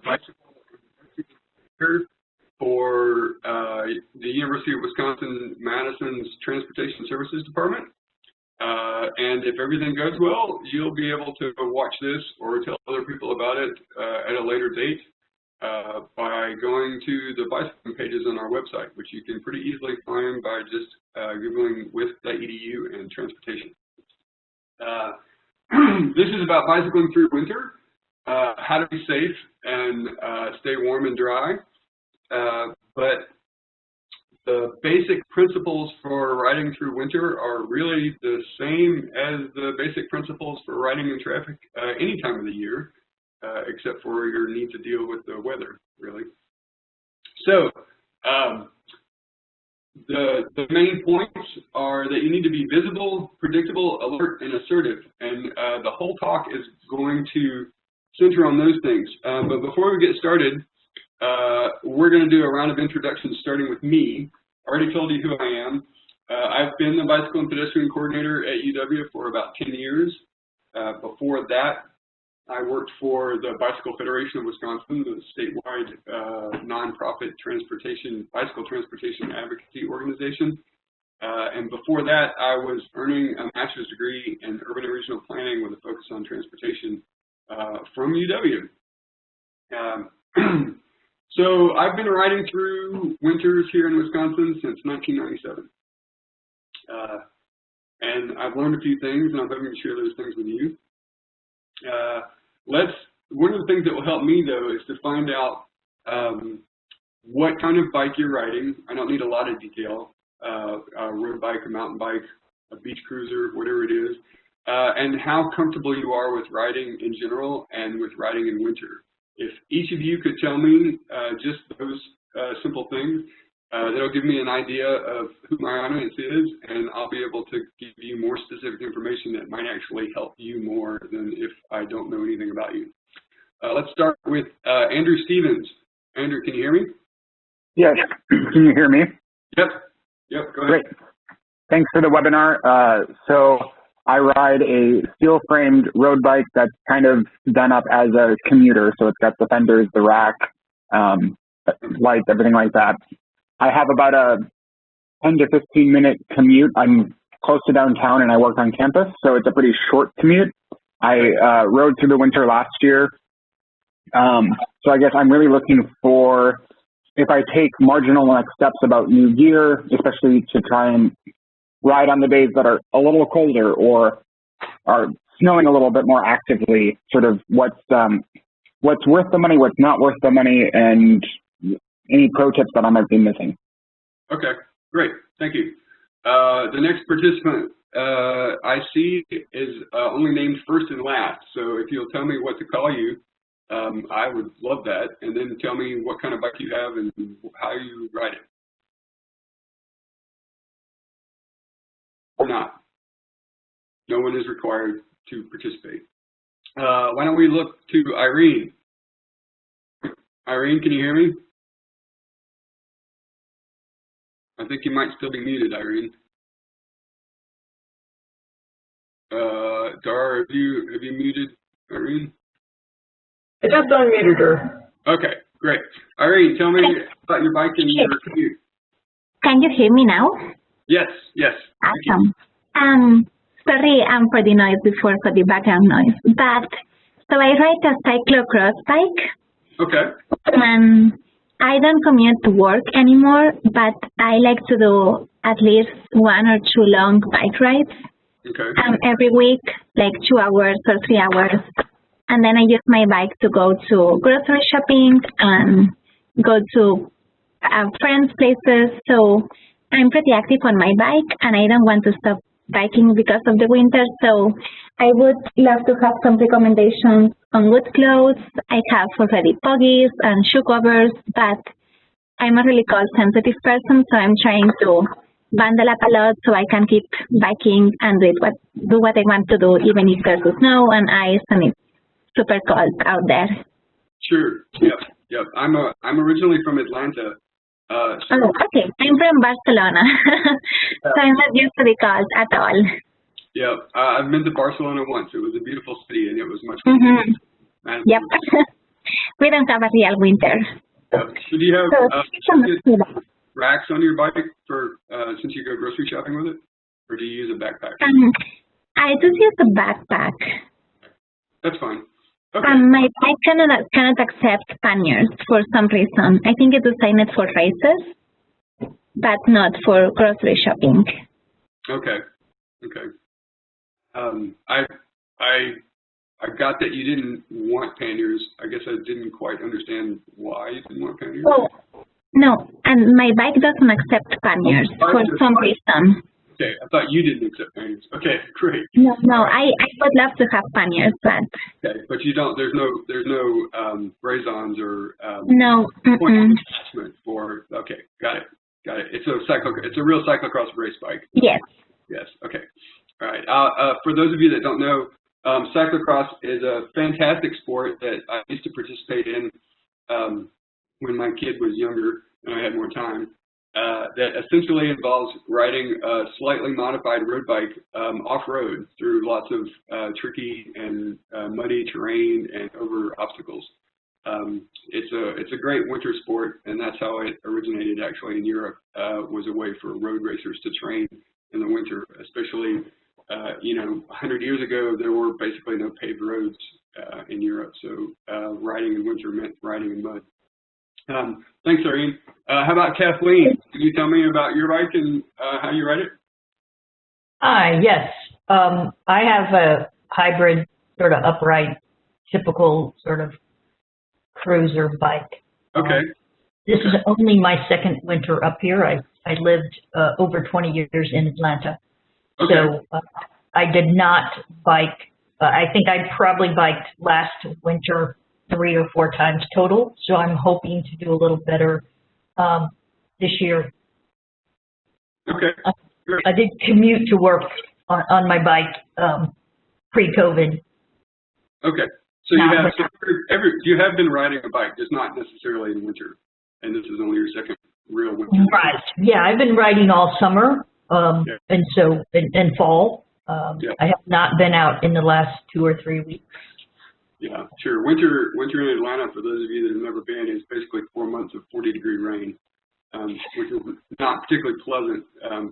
bicycle for the University of Wisconsin-Madison's Transportation Services Department. And if everything goes well, you'll be able to watch this or tell other people about it at a later date by going to the bicycling pages on our website, which you can pretty easily find by just Googling with.edu and transportation. This is about bicycling through winter, how to be safe and stay warm and dry. But the basic principles for riding through winter are really the same as the basic principles for riding in traffic any time of the year, except for your need to deal with the weather, really. So the main points are that you need to be visible, predictable, alert, and assertive. And the whole talk is going to center on those things. But before we get started, we're going to do a round of introductions starting with me. I already told you who I am. I've been the Bicycle and Pedestrian Coordinator at UW for about 10 years. Before that, I worked for the Bicycle Federation of Wisconsin, the statewide nonprofit bicycle transportation advocacy organization. And before that, I was earning a master's degree in urban and regional planning with a focus on transportation from UW. So I've been riding through winters here in Wisconsin since 1997. And I've learned a few things, and I'm hoping to share those things with you. One of the things that will help me, though, is to find out what kind of bike you're riding. I don't need a lot of detail, a road bike, a mountain bike, a beach cruiser, whatever it is, and how comfortable you are with riding in general and with riding in winter. If each of you could tell me just those simple things, that'll give me an idea of who my audience is, and I'll be able to give you more specific information that might actually help you more than if I don't know anything about you. Let's start with Andrew Stevens. Andrew, can you hear me? Yes. Can you hear me? Yep. Yep, go ahead. Great. Thanks for the webinar. So I ride a steel-framed road bike that's kind of done up as a commuter. So it's got the fenders, the rack, lights, everything like that. I have about a 10 to 15 minute commute. I'm close to downtown and I work on campus, so it's a pretty short commute. I rode through the winter last year. So I guess I'm really looking for, if I take marginal next steps about new gear, especially to try and ride on the days that are a little colder or are snowing a little bit more actively, sort of what's worth the money, what's not worth the money, and any pro tips that I might be missing. Okay, great, thank you. The next participant I see is only named first and last, so if you'll tell me what to call you, I would love that, and then tell me what kind of bike you have and how you ride it. Or not. No one is required to participate. Why don't we look to Irene? Irene, can you hear me? I think you might still be muted, Irene. Dara, have you muted Irene? I just unmuted her. Okay, great. Irene, tell me about your bike and your commute. Can you hear me now? Yes, yes. Awesome. Sorry for the noise before, for the background noise. But so I ride a cyclocross bike. Okay. I don't commute to work anymore, but I like to do at least 1 or 2 long bike rides. Okay. Every week, like 2 hours or 3 hours. And then I use my bike to go to grocery shopping and go to friends' places. So I'm pretty active on my bike, and I don't want to stop biking because of the winter. So I would love to have some recommendations on good clothes. I have already puggies and shoe covers, but I'm a really cold sensitive person, so I'm trying to bundle up a lot so I can keep biking and do what I want to do, even if there's snow and ice and it's super cold out there. Sure. Yep. Yep. I'm originally from Atlanta. Oh, okay. I'm from Barcelona, so I'm not used to the cold at all. Yeah, I've been to Barcelona once. It was a beautiful city, and it was much. Mm-hmm. Yep. we don't have a real winter. So do you have So, racks on your bike for since you go grocery shopping with it, or do you use a backpack? I just use a backpack. That's fine. Okay. My bike cannot accept panniers for some reason. I think it's designed for races, but not for grocery shopping. Okay. Okay. I got that you didn't want panniers. I guess I didn't quite understand why you didn't want panniers. Oh, no, and my bike doesn't accept panniers for some reason. Okay, I thought you didn't accept panniers. Okay, great. No, I would love to have panniers, but okay, but you don't. There's no raisons or no. point attachment for. Okay, got it. It's a real cyclocross race bike. Yes. Yes. Okay. All right. For those of you that don't know, cyclocross is a fantastic sport that I used to participate in when my kid was younger and I had more time. That essentially involves riding a slightly modified road bike off-road through lots of tricky and muddy terrain and over obstacles. It's a great winter sport, and that's how it originated actually in Europe. Was a way for road racers to train in the winter, especially 100 years ago there were basically no paved roads in Europe, so riding in winter meant riding in mud. Thanks, Irene. How about Kathleen? Can you tell me about your bike and how you ride it? Yes. I have a hybrid, sort of upright, typical sort of cruiser bike. Okay. This is only my second winter up here. I lived over 20 years in Atlanta. Okay. So I did not bike. I think I probably biked last winter 3 or 4 times total. So I'm hoping to do a little better this year. Okay. I did commute to work on my bike pre-COVID. Okay. So you have been riding a bike, just not necessarily in winter, and this is only your second real winter. Right. Yeah, I've been riding all summer and so and fall. I have not been out in the last 2 or 3 weeks. Yeah, sure. Winter in Atlanta, for those of you that have never been, is basically 4 months of 40-degree rain, which is not particularly pleasant,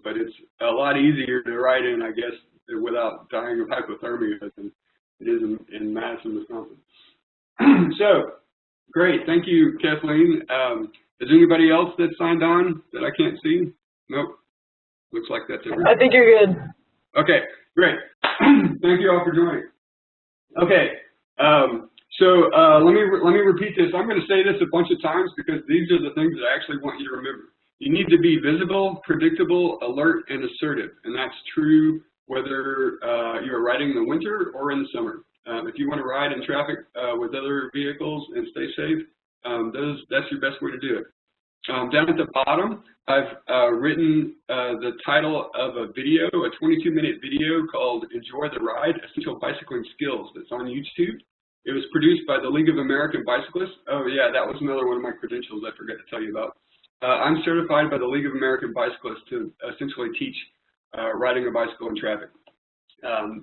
but it's a lot easier to ride in, I guess, without dying of hypothermia than it is in Madison, Wisconsin. So, great. Thank you, Kathleen. Is there anybody else that signed on that I can't see? Nope. Looks like that's everybody. I think you're good. Okay, great. Thank you all for joining. Okay. Let me repeat this. I'm going to say this a bunch of times because these are the things that I actually want you to remember. You need to be visible, predictable, alert, and assertive, and that's true whether you're riding in the winter or in the summer. If you want to ride in traffic with other vehicles and stay safe, that's your best way to do it. Down at the bottom, I've written the title of a video, a 22-minute video called Enjoy the Ride, Essential Bicycling Skills, that's on YouTube. It was produced by the League of American Bicyclists. Oh yeah, that was another one of my credentials I forgot to tell you about. I'm certified by the League of American Bicyclists to essentially teach riding a bicycle in traffic.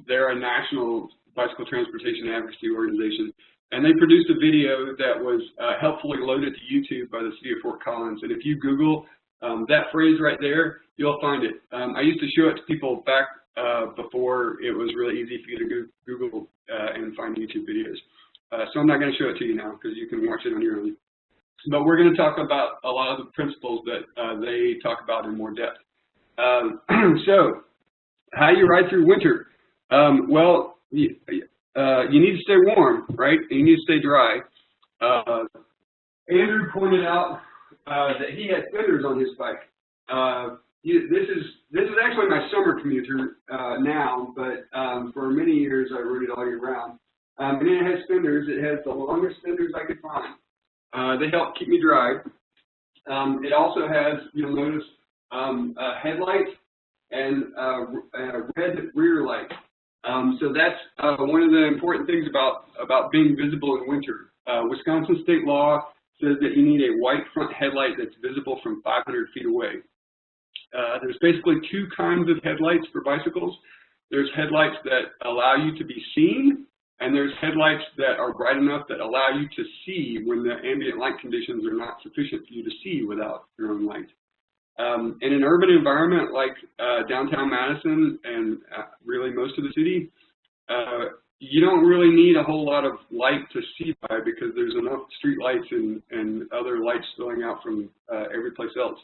They're a national bicycle transportation advocacy organization, and they produced a video that was helpfully loaded to YouTube by the city of Fort Collins. And if you Google that phrase right there, you'll find it. I used to show it to people back before it was really easy for you to Google and find YouTube videos. So I'm not going to show it to you now because you can watch it on your own. But we're going to talk about a lot of the principles that they talk about in more depth. So how you ride through winter? Well, you need to stay warm, right? And you need to stay dry. Andrew pointed out that he had fenders on his bike. This is actually my summer commuter now, but for many years I rode it all year round. And it has fenders. It has the longest fenders I could find. They help keep me dry. It also has, you'll notice, a headlight and a red rear light. So that's one of the important things about being visible in winter. Wisconsin state law says that you need a white front headlight that's visible from 500 feet away. There's basically 2 kinds of headlights for bicycles. There's headlights that allow you to be seen, and there's headlights that are bright enough that allow you to see when the ambient light conditions are not sufficient for you to see without your own light. In an urban environment like downtown Madison and really most of the city, you don't really need a whole lot of light to see by because there's enough street lights and other lights spilling out from every place else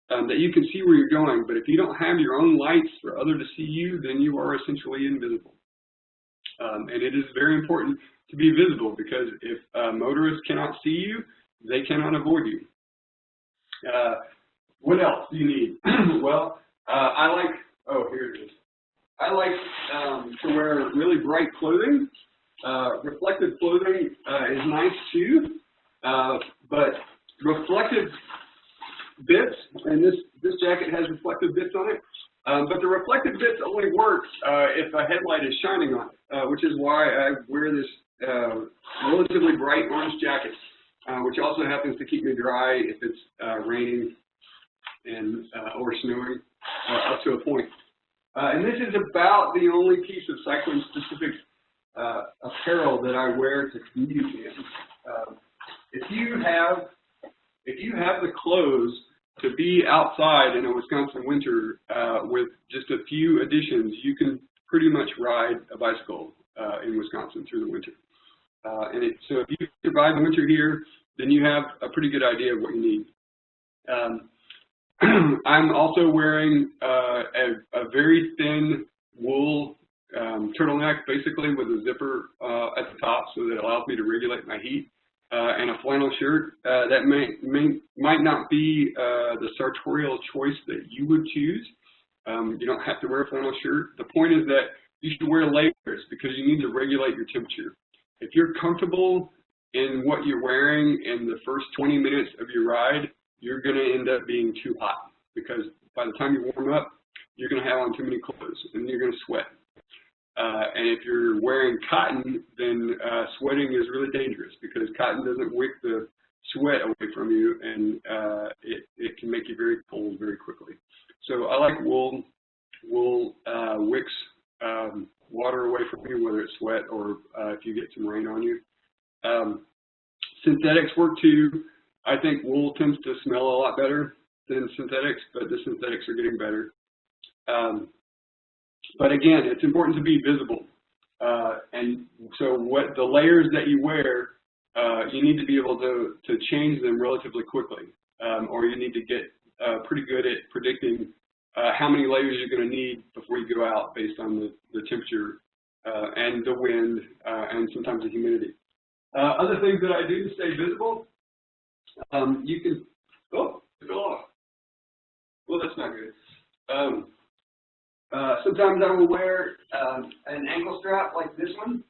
that you can see where you're going. But if you don't have your own lights for others to see you, then you are essentially invisible. And it is very important to be visible because if motorists cannot see you, they cannot avoid you. What else do you need? Well, I like, oh, here it is. I like to wear really bright clothing. Reflective clothing is nice too, but reflective bits, and this jacket has reflective bits on it, but the reflective bits only work if a headlight is shining on it, which is why I wear this relatively bright orange jacket, which also happens to keep me dry if it's raining and or snowing up to a point. And this is about the only piece of cycling-specific apparel that I wear to commute in. If you have the clothes to be outside in a Wisconsin winter with just a few additions, you can pretty much ride a bicycle in Wisconsin through the winter. So if you survive the winter here, then you have a pretty good idea of what you need. I'm also wearing a very thin wool turtleneck, basically, with a zipper at the top so that it allows me to regulate my heat, and a flannel shirt. That might not be the sartorial choice that you would choose. You don't have to wear a flannel shirt. The point is that you should wear layers because you need to regulate your temperature. If you're comfortable in what you're wearing in the first 20 minutes of your ride, you're going to end up being too hot because by the time you warm up, you're going to have on too many clothes and you're going to sweat. And if you're wearing cotton, then sweating is really dangerous because cotton doesn't wick the sweat away from you, and it can make you very cold very quickly. So I like wool. Wool wicks water away from you, whether it's sweat or if you get some rain on you. Synthetics work too. I think wool tends to smell a lot better than synthetics, but the synthetics are getting better. But again, it's important to be visible. And so what the layers that you wear, you need to be able to change them relatively quickly, or you need to get pretty good at predicting how many layers you're going to need before you go out based on the temperature and the wind and sometimes the humidity. Other things that I do to stay visible, you can, oh, it fell off. Well, that's not good. Sometimes I will wear an ankle strap like this one.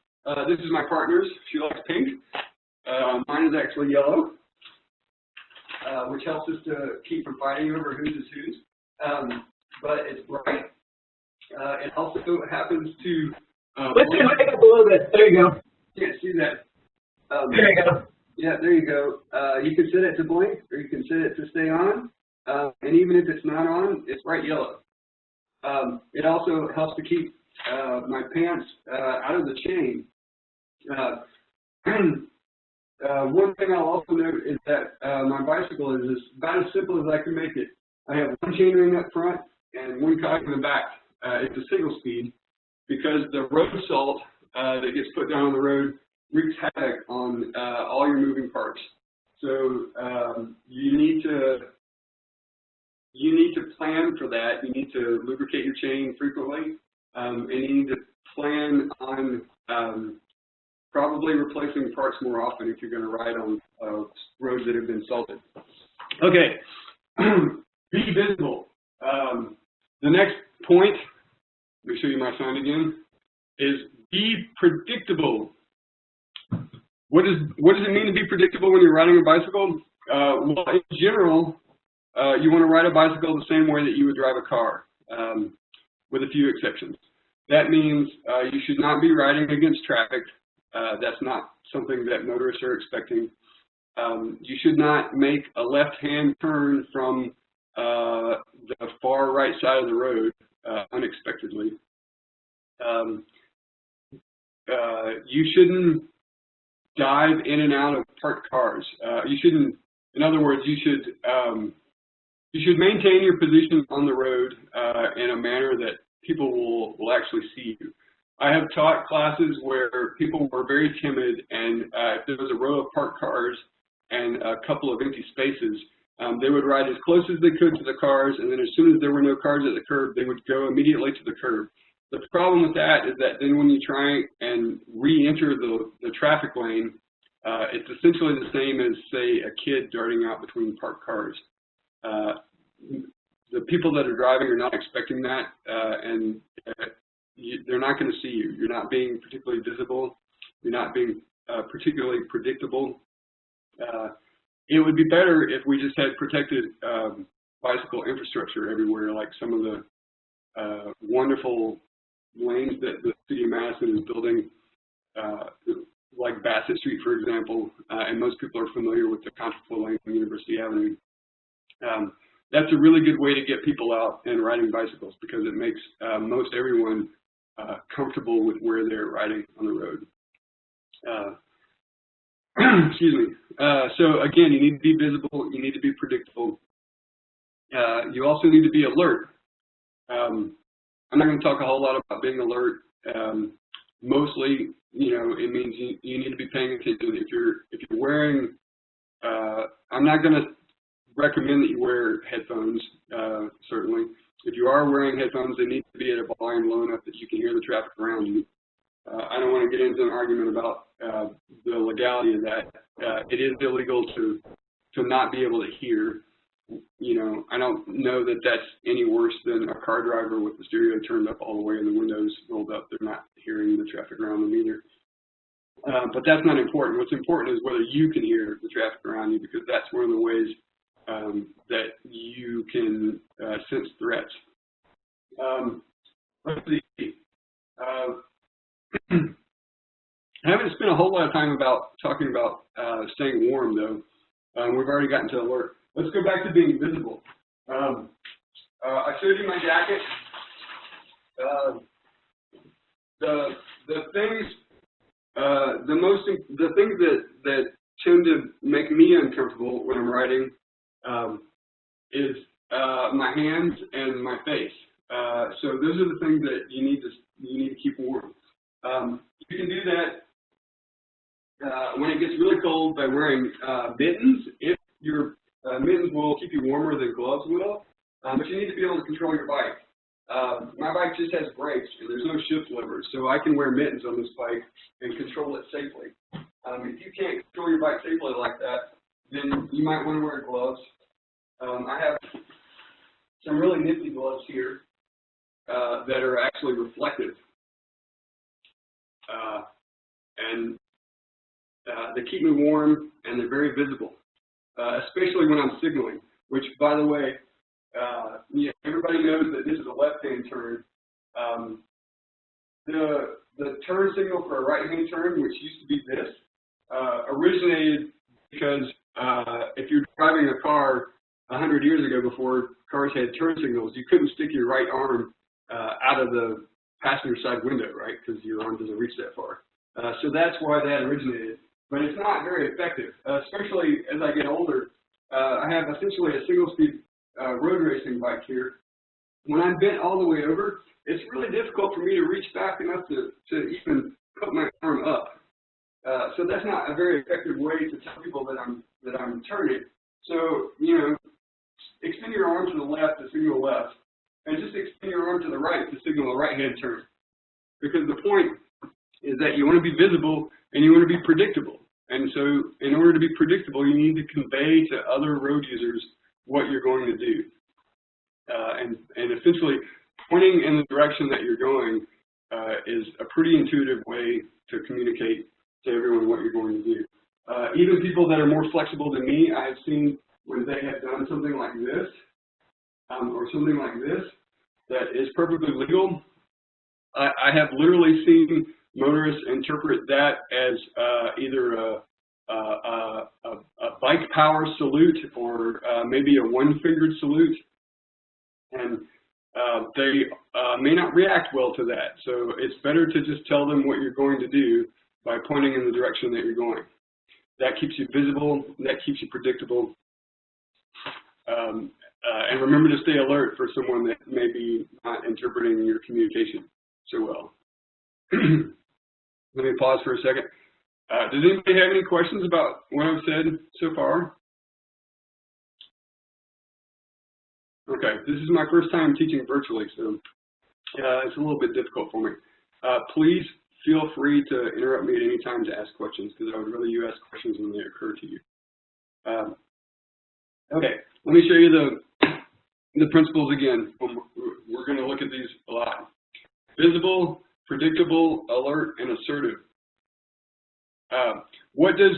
This is my partner's. She likes pink. Mine is actually yellow, which helps us to keep from fighting over whose is whose. But it's bright. It also happens to... Let's just make up a little bit. There you go. Can't see that. There you go. Yeah, there you go. You can set it to blink, or you can set it to stay on. And even if it's not on, it's bright yellow. It also helps to keep my pants out of the chain. One thing I'll also note is that my bicycle is about as simple as I can make it. I have one chain ring up front and one cog in the back. It's a single speed because the road salt that gets put down on the road wreaks havoc on all your moving parts. So you need to plan for that. You need to lubricate your chain frequently, and you need to plan on probably replacing parts more often if you're going to ride on roads that have been salted. Okay, be visible. The next point, let me show you my sign again, is be predictable. What does it mean to be predictable when you're riding a bicycle? Well, in general, you want to ride a bicycle the same way that you would drive a car, with a few exceptions. That means you should not be riding against traffic. That's not something that motorists are expecting. You should not make a left-hand turn from the far right side of the road unexpectedly. you shouldn't dive in and out of parked cars. You shouldn't, in other words, you should maintain your position on the road in a manner that people will actually see you. I have taught classes where people were very timid, and if there was a row of parked cars and a couple of empty spaces, they would ride as close as they could to the cars, and then as soon as there were no cars at the curb, they would go immediately to the curb. The problem with that is that then when you try and re-enter the traffic lane, it's essentially the same as, say, a kid darting out between parked cars. The people that are driving are not expecting that, and they're not going to see you. You're not being particularly visible. You're not being particularly predictable. It would be better if we just had protected bicycle infrastructure everywhere, like some of the wonderful lanes that the city of Madison is building, like Bassett Street, for example, and most people are familiar with the Contraflow lane on University Avenue. That's a really good way to get people out and riding bicycles because it makes most everyone comfortable with where they're riding on the road. Excuse me. So again, you need to be visible, you need to be predictable. You also need to be alert. I'm not going to talk a whole lot about being alert. Mostly, it means you need to be paying attention. If you're wearing, I'm not going to recommend that you wear headphones, certainly. If you are wearing headphones, they need to be at a volume low enough that you can hear the traffic around you. I don't want to get into an argument about the legality of that. It is illegal to not be able to hear. I don't know that that's any worse than a car driver with the stereo turned up all the way and the windows rolled up. They're not hearing the traffic around them either. But that's not important. What's important is whether you can hear the traffic around you, because that's one of the ways that you can sense threats. Let's see. I haven't spent a whole lot of time talking about staying warm, though. We've already gotten to alert. Let's go back to being visible. I showed you my jacket. The things that tend to make me uncomfortable when I'm riding is my hands and my face. So those are the things that you need to keep warm. You can do that when it gets really cold by wearing mittens. If your mittens will keep you warmer than gloves will, but you need to be able to control your bike. My bike just has brakes and there's no shift levers, so I can wear mittens on this bike and control it safely. If you can't control your bike safely like that, then you might want to wear gloves. I have some really nifty gloves here that are actually reflective. And they keep me warm and they're very visible, especially when I'm signaling, which, by the way, everybody knows that this is a left-hand turn. The turn signal for a right-hand turn, which used to be this, originated because if you're driving a car 100 years ago, before cars had turn signals, you couldn't stick your right arm out of the passenger side window, right, because your arm doesn't reach that far. So that's why that originated. But it's not very effective, especially as I get older. I have essentially a single-speed road racing bike here. When I'm bent all the way over, it's really difficult for me to reach back enough to even put my arm up. So that's not a very effective way to tell people that I'm turning. So, extend your arm to the left to signal left, and just extend your arm to the right to signal a right-hand turn. Because the point is that you want to be visible and you want to be predictable. And so in order to be predictable, you need to convey to other road users what you're going to do. And essentially, pointing in the direction that you're going is a pretty intuitive way to communicate to everyone what you're going to do. Even people that are more flexible than me, I have seen when they have done something like this, or something like this, that is perfectly legal. I have literally seen motorists interpret that as either a bike power salute or maybe a one-fingered salute. And they may not react well to that. So it's better to just tell them what you're going to do by pointing in the direction that you're going. That keeps you visible, that keeps you predictable. And remember to stay alert for someone that may be not interpreting your communication so well. Let me pause for a second. Does anybody have any questions about what I've said so far? Okay, this is my first time teaching virtually, so it's a little bit difficult for me. Please feel free to interrupt me at any time to ask questions, because I would rather you ask questions when they occur to you. Okay, let me show you the principles again. We're going to look at these a lot. Visible, predictable, alert, and assertive. What does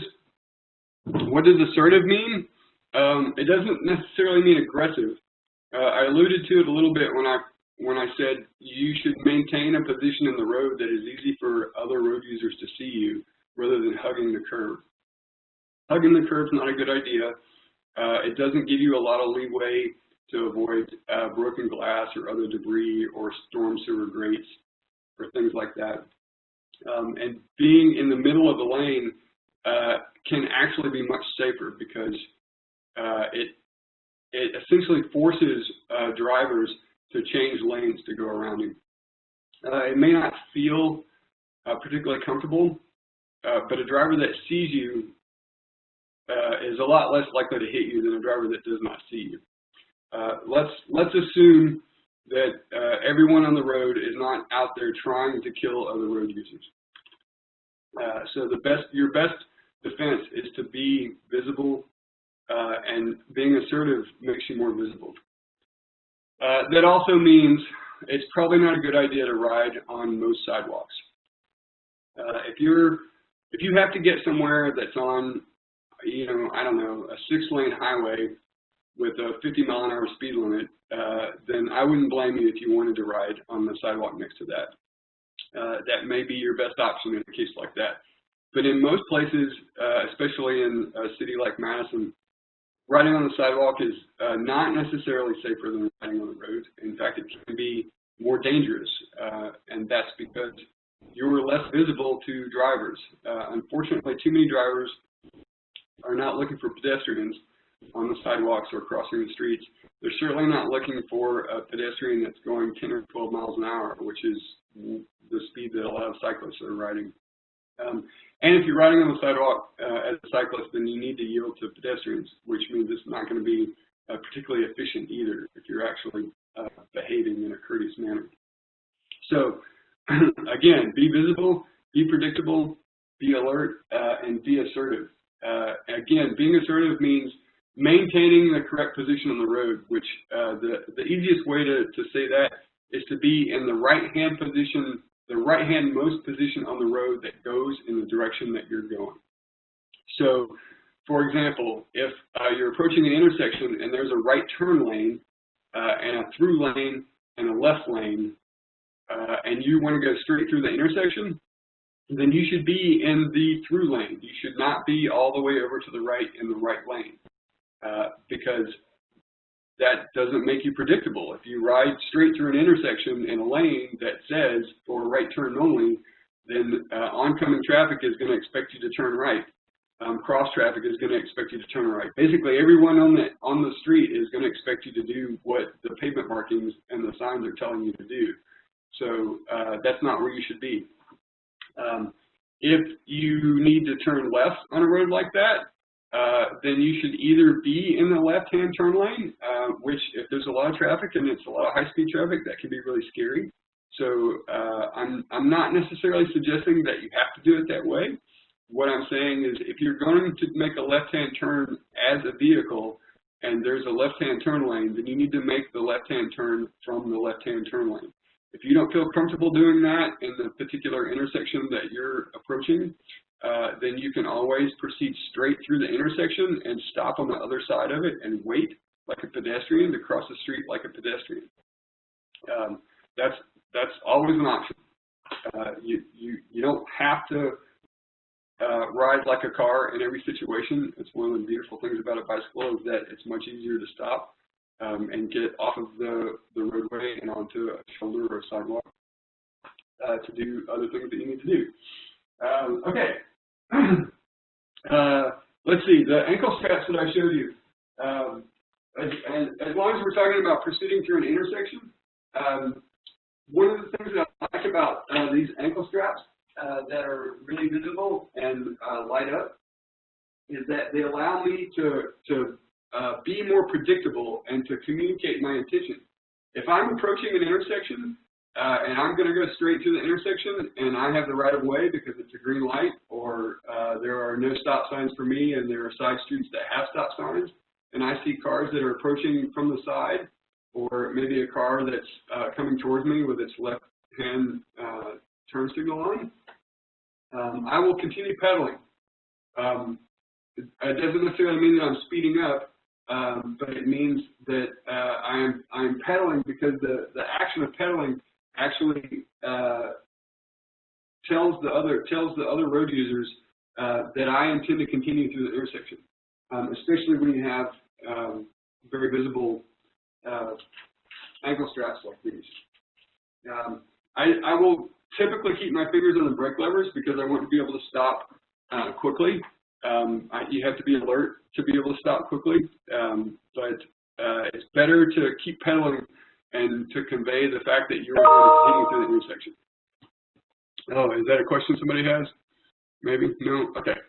assertive mean? It doesn't necessarily mean aggressive. I alluded to it a little bit when I said you should maintain a position in the road that is easy for other road users to see you, rather than hugging the curb. Hugging the curb is not a good idea. It doesn't give you a lot of leeway to avoid broken glass or other debris or storm sewer grates or things like that. And being in the middle of the lane can actually be much safer, because it essentially forces drivers to change lanes to go around you. It may not feel particularly comfortable, but a driver that sees you is a lot less likely to hit you than a driver that does not see you. Let's assume that everyone on the road is not out there trying to kill other road users. So your best defense is to be visible, and being assertive makes you more visible. That also means it's probably not a good idea to ride on most sidewalks. If you have to get somewhere that's on, I don't know, a 6-lane highway with a 50-mile-an-hour speed limit, then I wouldn't blame you if you wanted to ride on the sidewalk next to that. That may be your best option in a case like that. But in most places, especially in a city like Madison, riding on the sidewalk is not necessarily safer than riding on the road. In fact, it can be more dangerous, and that's because you're less visible to drivers. Unfortunately, too many drivers are not looking for pedestrians on the sidewalks or crossing the streets. They're certainly not looking for a pedestrian that's going 10 or 12 miles an hour, which is the speed that a lot of cyclists are riding. And if you're riding on the sidewalk as a cyclist, then you need to yield to pedestrians, which means it's not going to be particularly efficient either if you're actually behaving in a courteous manner. So, again, be visible, be predictable, be alert, and be assertive. Again, being assertive means maintaining the correct position on the road, which the easiest way to say that is to be in the right-hand position, the right-hand-most position on the road that goes in the direction that you're going. So, for example, if you're approaching an intersection and there's a right turn lane and a through lane and a left lane, and you want to go straight through the intersection, then you should be in the through lane. You should not be all the way over to the right in the right lane, because that doesn't make you predictable. If you ride straight through an intersection in a lane that says for right turn only, then oncoming traffic is going to expect you to turn right. Cross traffic is going to expect you to turn right. Basically, everyone on the street is going to expect you to do what the pavement markings and the signs are telling you to do. So that's not where you should be. If you need to turn left on a road like that, then you should either be in the left-hand turn lane, which if there's a lot of traffic and it's a lot of high-speed traffic, that can be really scary. So I'm not necessarily suggesting that you have to do it that way. What I'm saying is if you're going to make a left-hand turn as a vehicle and there's a left-hand turn lane, then you need to make the left-hand turn from the left-hand turn lane. If you don't feel comfortable doing that in the particular intersection that you're approaching, then you can always proceed straight through the intersection and stop on the other side of it and wait like a pedestrian to cross the street like a pedestrian. That's always an option. You don't have to ride like a car in every situation. It's one of the beautiful things about a bicycle is that it's much easier to stop and get off of the roadway and onto a shoulder or a sidewalk to do other things that you need to do. Okay. Let's see, the ankle straps that I showed you. As long as we're talking about proceeding through an intersection, one of the things that I like about these ankle straps that are really visible and light up is that they allow me to be more predictable and to communicate my intention. If I'm approaching an intersection and I'm going to go straight to the intersection and I have the right of way because it's a green light, or there are no stop signs for me and there are side streets that have stop signs, and I see cars that are approaching from the side, or maybe a car that's coming towards me with its left-hand turn signal on, I will continue pedaling. It doesn't necessarily mean that I'm speeding up, but it means that I'm pedaling because the action of pedaling actually tells the other road users that I intend to continue through the intersection, especially when you have very visible ankle straps like these. I will typically keep my fingers on the brake levers because I want to be able to stop quickly. You have to be alert to be able to stop quickly, but it's better to keep pedaling and to convey the fact that you're going to continue through the intersection. Oh, is that a question somebody has? Maybe? No? Okay.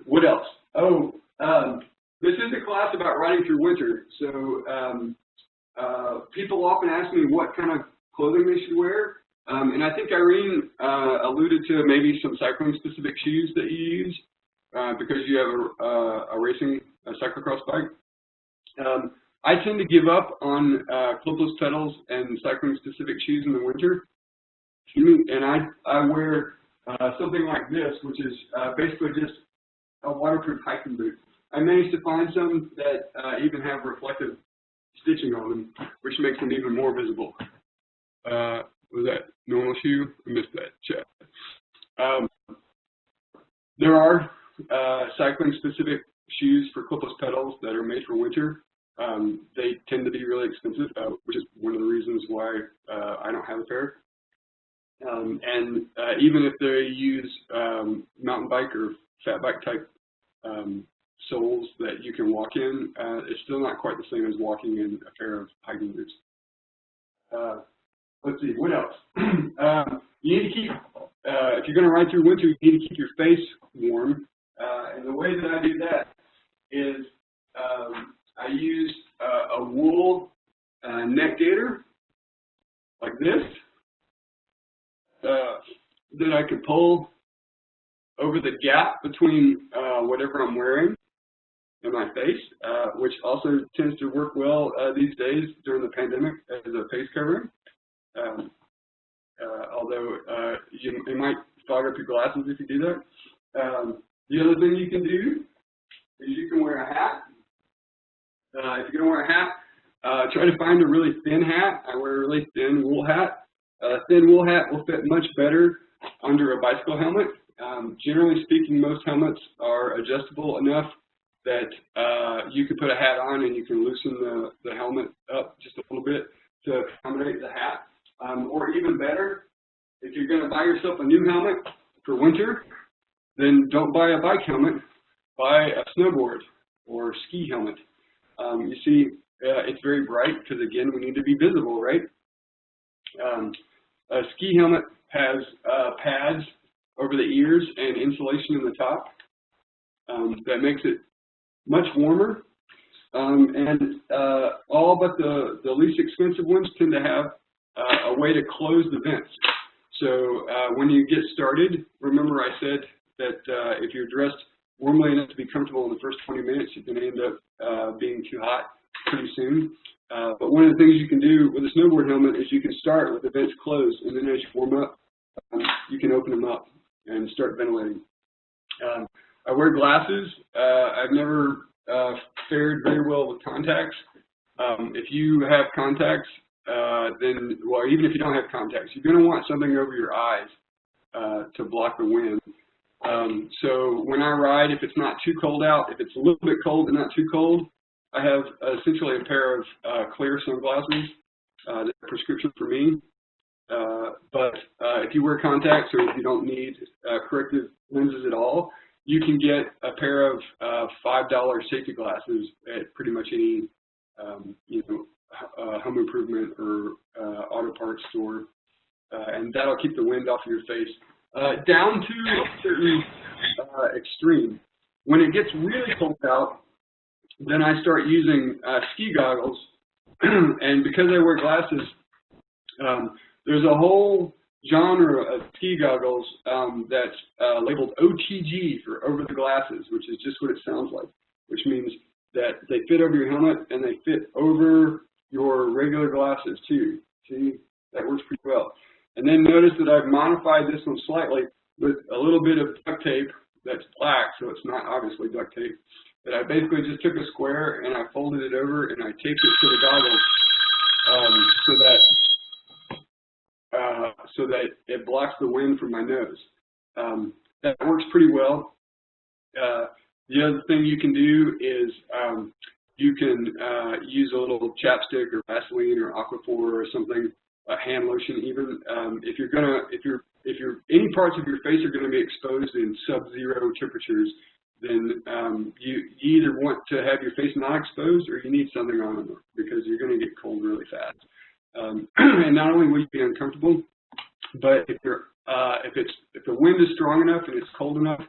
What else? Oh, this is a class about riding through winter, so people often ask me what kind of clothing they should wear, and I think Irene alluded to maybe some cycling-specific shoes that you use because you have a cyclocross bike. I tend to give up on clipless pedals and cycling-specific shoes in the winter, and I wear something like this, which is basically just a waterproof hiking boot. I managed to find some that even have reflective stitching on them, which makes them even more visible. Was that normal shoe? I missed that chat. There are cycling-specific shoes for clipless pedals that are made for winter. They tend to be really expensive, which is one of the reasons why I don't have a pair. And even if they use mountain bike or fat bike type soles that you can walk in, it's still not quite the same as walking in a pair of hiking boots. Let's see, what else? You need to keep, if you're going to ride through winter, you need to keep your face warm. And the way that I do that is I use a wool neck gaiter, like this, that I can pull over the gap between whatever I'm wearing and my face, which also tends to work well these days during the pandemic as a face covering. Although it might fog up your glasses if you do that. The other thing you can do is you can wear a hat. If you're going to wear a hat, try to find a really thin hat. I wear a really thin wool hat. A thin wool hat will fit much better under a bicycle helmet. Generally speaking, most helmets are adjustable enough that you can put a hat on and you can loosen the helmet up just a little bit to accommodate the hat. Or even better, if you're going to buy yourself a new helmet for winter, then don't buy a bike helmet, buy a snowboard or ski helmet. You see, it's very bright because, again, we need to be visible, right? A ski helmet has pads over the ears and insulation in the top. That makes it much warmer. And all but the least expensive ones tend to have a way to close the vents. So when you get started, remember I said that if you're dressed warmly enough to be comfortable in the first 20 minutes, you're going to end up being too hot pretty soon. But one of the things you can do with a snowboard helmet is you can start with the vents closed, and then as you warm up, you can open them up and start ventilating. I wear glasses. I've never fared very well with contacts. If you have contacts, then, well, even if you don't have contacts, you're going to want something over your eyes to block the wind. So when I ride, if it's not too cold out, if it's a little bit cold but not too cold, I have essentially a pair of clear sunglasses that are prescription for me. But if you wear contacts or if you don't need corrective lenses at all, you can get a pair of $5 safety glasses at pretty much any home improvement or auto parts store, and that'll keep the wind off of your face. Down to a certain extreme. When it gets really cold out, then I start using ski goggles, and because I wear glasses, there's a whole genre of ski goggles that's labeled OTG for over the glasses, which is just what it sounds like, which means that they fit over your helmet and they fit over your regular glasses too. See, that works pretty well. And then notice that I've modified this one slightly with a little bit of duct tape that's black, so it's not obviously duct tape. But I basically just took a square and I folded it over and I taped it to the goggles so that it blocks the wind from my nose. That works pretty well. The other thing you can do is you can use a little chapstick or Vaseline or Aquaphor or something, hand lotion even. If any parts of your face are going to be exposed in sub-zero temperatures, then you either want to have your face not exposed or you need something on it because you're going to get cold really fast. And not only will you be uncomfortable, but if the wind is strong enough and it's cold enough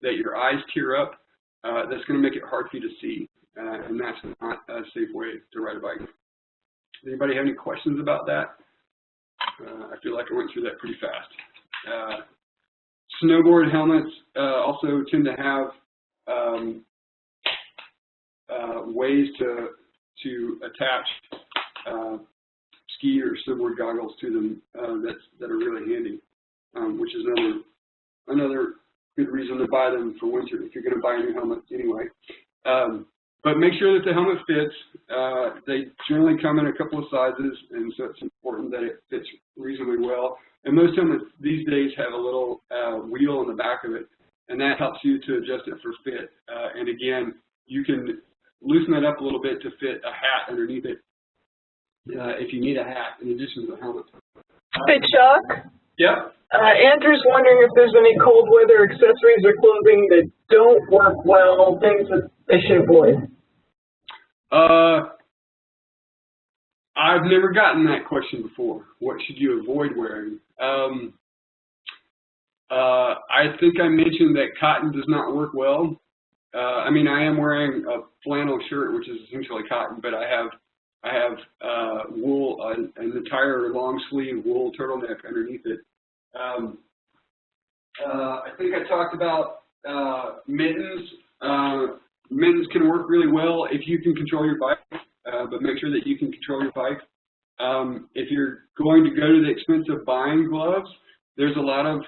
that your eyes tear up, that's going to make it hard for you to see, and that's not a safe way to ride a bike. Does anybody have any questions about that? I feel like I went through that pretty fast. Snowboard helmets also tend to have ways to attach ski or snowboard goggles to them that are really handy, which is another good reason to buy them for winter if you're going to buy a new helmet anyway. But make sure that the helmet fits. They generally come in a couple of sizes, and so it's important that it fits reasonably well. And most helmets these days have a little wheel on the back of it, and that helps you to adjust it for fit. And again, you can loosen it up a little bit to fit a hat underneath it if you need a hat in addition to the helmet. Hey, Chuck? Yep. Andrew's wondering if there's any cold weather accessories or clothing that don't work well, things that they should avoid. I've never gotten that question before. What should you avoid wearing? I think I mentioned that cotton does not work well. I mean, I am wearing a flannel shirt, which is essentially cotton, but I have wool, an entire long sleeve wool turtleneck underneath it. I think I talked about mittens. Mittens can work really well if you can control your bike, but make sure that you can control your bike. If you're going to go to the expense of buying gloves, there's a lot of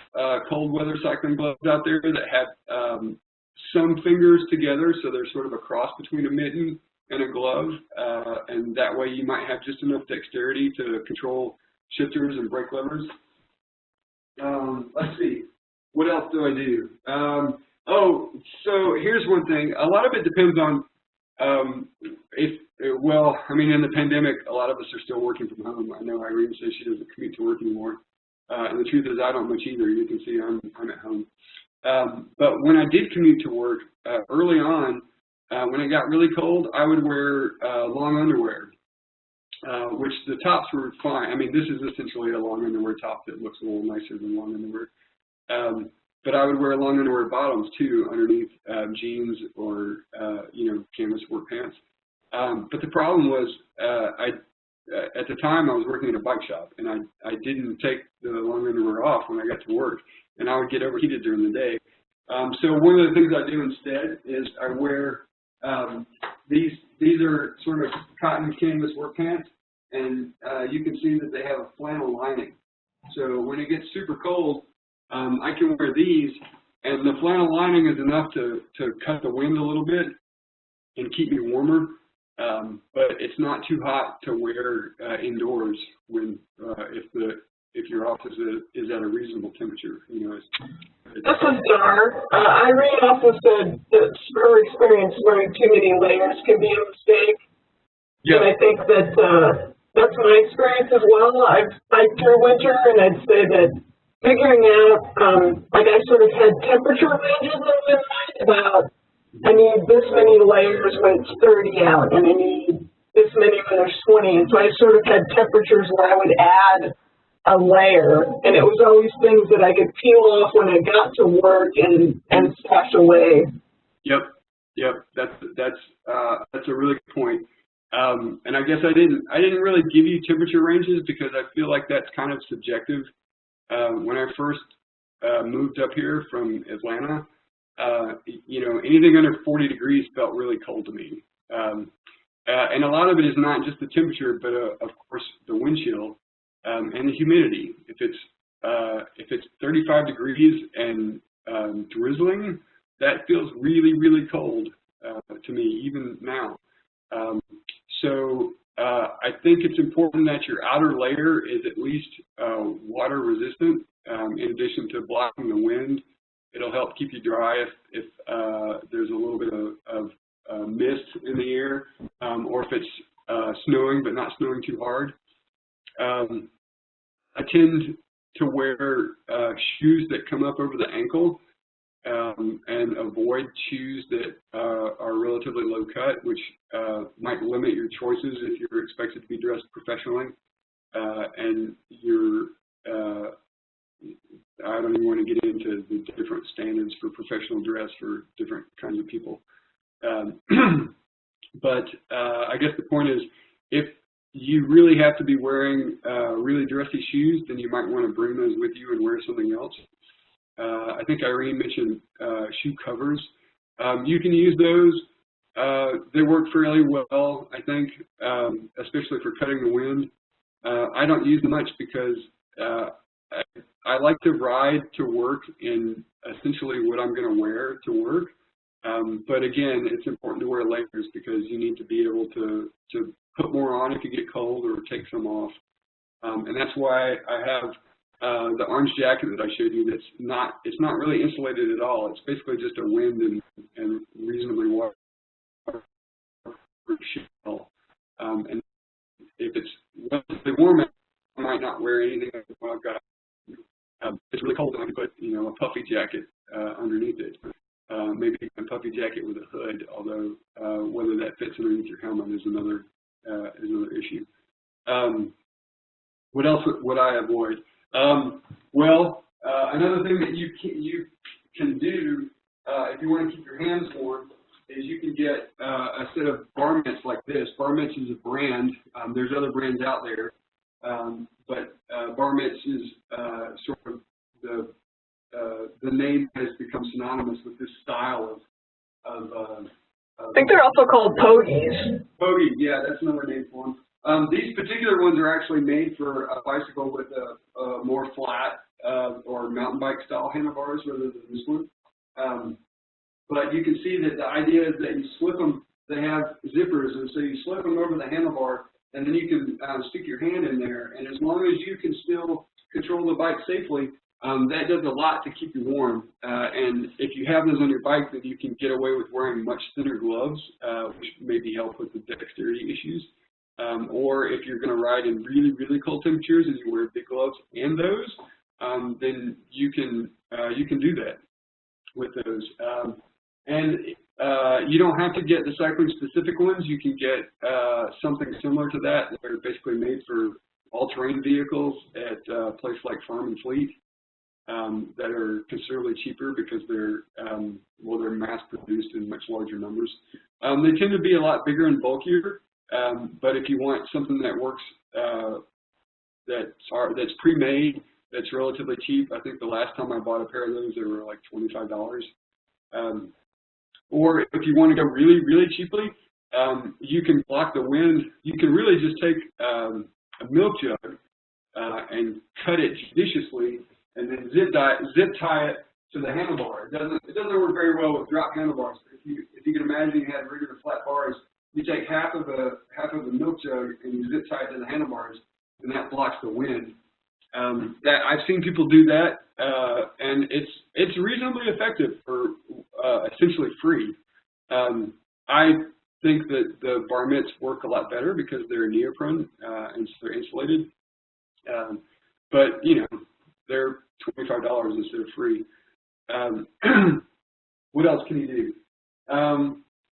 cold weather cycling gloves out there that have some fingers together, so they're sort of a cross between a mitten and a glove, and that way you might have just enough dexterity to control shifters and brake levers. Let's see, what else do I do? So here's one thing. A lot of it depends on well, I mean, in the pandemic, a lot of us are still working from home. I know Irene says she doesn't commute to work anymore, and the truth is I don't much either. You can see I'm at home. But when I did commute to work early on, when it got really cold, I would wear long underwear, which the tops were fine. I mean, this is essentially a long underwear top that looks a little nicer than long underwear. But I would wear long underwear bottoms too underneath jeans or canvas work pants. But the problem was at the time I was working in a bike shop, and I didn't take the long underwear off when I got to work, and I would get overheated during the day. So one of the things I do instead is I wear these are sort of cotton canvas work pants, and you can see that they have a flannel lining. So when it gets super cold, I can wear these, and the flannel lining is enough to cut the wind a little bit and keep me warmer, but it's not too hot to wear indoors when if your office is at a reasonable temperature. You know, This is Dar. Irene also said that her experience wearing too many layers can be a mistake. Yeah. And I think that that's my experience as well. I've biked through winter, and I'd say that figuring out, like I sort of had temperature ranges in my mind about I need this many layers when it's 30 out, and I need this many when there's 20. And so I sort of had temperatures where I would add a layer, and it was always things that I could peel off when I got to work and stash away. Yep. That's a really good point. And I guess I didn't really give you temperature ranges because I feel like that's kind of subjective. When I first moved up here from Atlanta, you know, anything under 40 degrees felt really cold to me. And a lot of it is not just the temperature, but of course the wind chill. And the humidity. If it's 35 degrees and drizzling, that feels really, really cold to me, even now. So I think it's important that your outer layer is at least water resistant. In addition to blocking the wind, it'll help keep you dry if there's a little bit of mist in the air, or if it's snowing but not snowing too hard. I tend to wear shoes that come up over the ankle and avoid shoes that are relatively low cut, which might limit your choices if you're expected to be dressed professionally. And I don't even want to get into the different standards for professional dress for different kinds of people. But I guess the point is, if you really have to be wearing really dressy shoes, then you might want to bring those with you and wear something else. I think Irene mentioned shoe covers. You can use those. They work fairly well, I think, especially for cutting the wind. I don't use them much because I like to ride to work in essentially what I'm going to wear to work. But again, it's important to wear layers because you need to be able to put more on if you get cold or take some off. And that's why I have the orange jacket that I showed you. It's not really insulated at all. It's basically just a wind and reasonably water shell. And if it's relatively warm, I might not wear anything. Well, I've got it's really cold, and I can put a puffy jacket underneath it. Maybe a puffy jacket with a hood, although whether that fits underneath your helmet is another issue. What else would I avoid? Well, another thing that you can do if you want to keep your hands warm is you can get a set of bar mitts like this. Bar mitts is a brand. There's other brands out there, but bar mitts is sort of the name has become synonymous with this style of I think they're also called pogies. Pogie, yeah, that's another name for them. These particular ones are actually made for a bicycle with a more flat or mountain bike style handlebars rather than this one. But you can see that the idea is that you slip them. They have zippers, and so you slip them over the handlebar, and then you can stick your hand in there. And as long as you can still control the bike safely, that does a lot to keep you warm. And if you have those on your bike, then you can get away with wearing much thinner gloves, which maybe help with the dexterity issues. Or if you're going to ride in really, really cold temperatures and you wear big gloves and those, then you can do that with those. And you don't have to get the cycling-specific ones. You can get something similar to that. They're basically made for all-terrain vehicles at a place like Farm and Fleet. That are considerably cheaper because they're mass-produced in much larger numbers. They tend to be a lot bigger and bulkier, but if you want something that works, that's pre-made, that's relatively cheap. I think the last time I bought a pair of those, they were like $25. Or if you want to go really, really cheaply, you can block the wind. You can really just take a milk jug and cut it judiciously, and then zip tie it to the handlebar. It doesn't work very well with drop handlebars. If you can imagine you had regular flat bars, you take half of the milk jug and you zip tie it to the handlebars, and that blocks the wind. I've seen people do that, and it's reasonably effective for essentially free. I think that the bar mitts work a lot better because they're neoprene and so they're insulated. But you know, they're $25 instead of free. What else can you do?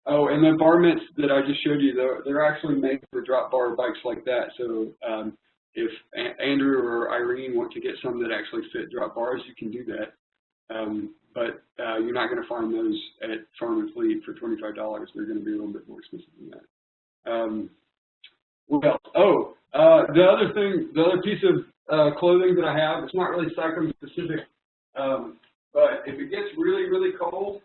Oh, and the bar mitts that I just showed you, they're actually made for drop bar bikes like that. So if Andrew or Irene want to get some that actually fit drop bars, you can do that. But you're not going to find those at Farm and Fleet for $25. They're going to be a little bit more expensive than that. What else? Oh, the other piece of clothing that I have, it's not really cycling specific, but if it gets really, really cold,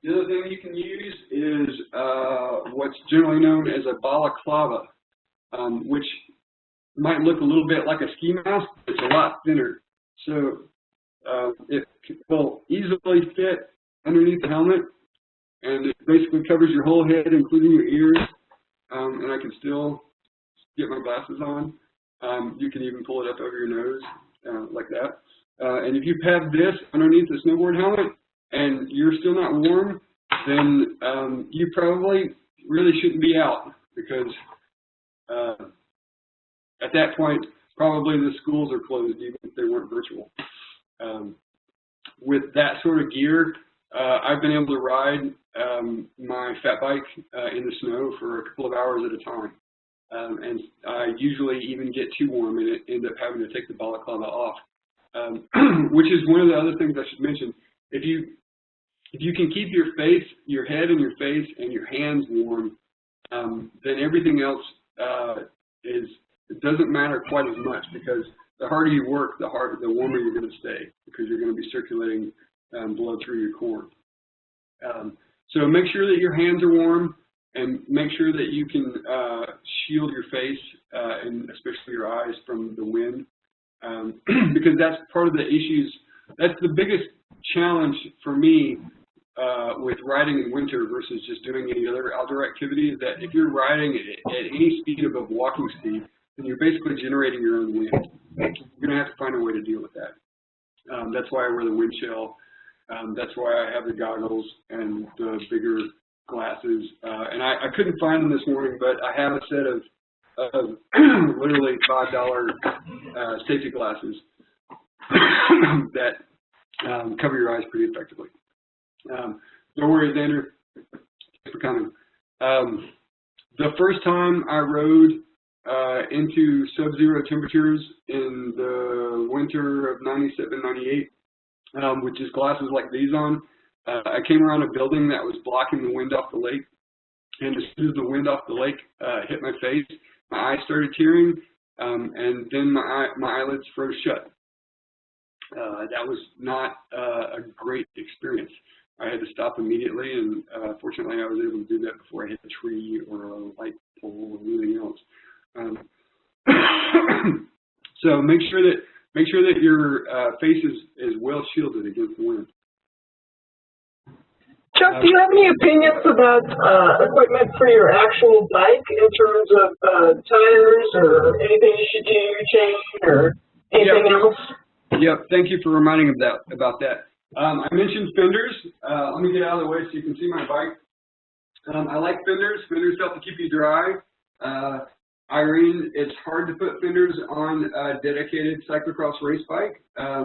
the other thing you can use is what's generally known as a balaclava, which might look a little bit like a ski mask, but it's a lot thinner. So it will easily fit underneath the helmet, and it basically covers your whole head, including your ears, and I can still get my glasses on. You can even pull it up over your nose like that. And if you have this underneath the snowboard helmet and you're still not warm, then you probably really shouldn't be out, because at that point, probably the schools are closed, even if they weren't virtual. With that sort of gear, I've been able to ride my fat bike in the snow for a couple of hours at a time. And I usually even get too warm and end up having to take the balaclava off, which is one of the other things I should mention. If you can keep your head and your face and your hands warm, then everything else it doesn't matter quite as much, because the harder you work, the warmer you're going to stay, because you're going to be circulating blood through your core. So make sure that your hands are warm, and make sure that you can shield your face and especially your eyes from the wind, because that's part of the issues. That's the biggest challenge for me with riding in winter versus just doing any other outdoor activity, is that if you're riding at any speed above walking speed, then you're basically generating your own wind. You're going to have to find a way to deal with that. That's why I wear the wind shell. That's why I have the goggles and the bigger glasses. And I couldn't find them this morning, but I have a set of literally $5 safety glasses that cover your eyes pretty effectively. No worries, Andrew. Thanks for coming. The first time I rode into sub-zero temperatures in the winter of '97, '98, with just glasses like these on, I came around a building that was blocking the wind off the lake, and as soon as the wind off the lake hit my face, my eyes started tearing, and then my eyelids froze shut. That was not a great experience. I had to stop immediately, and fortunately I was able to do that before I hit a tree or a light pole or anything else. So make sure that your face is well shielded against the wind. Chuck, do you have any opinions about equipment for your actual bike in terms of tires or anything you should do, chain, or anything else? Yep, thank you for reminding about that. I mentioned fenders. Let me get out of the way so you can see my bike. I like fenders. Fenders help to keep you dry. Irene, it's hard to put fenders on a dedicated cyclocross race bike,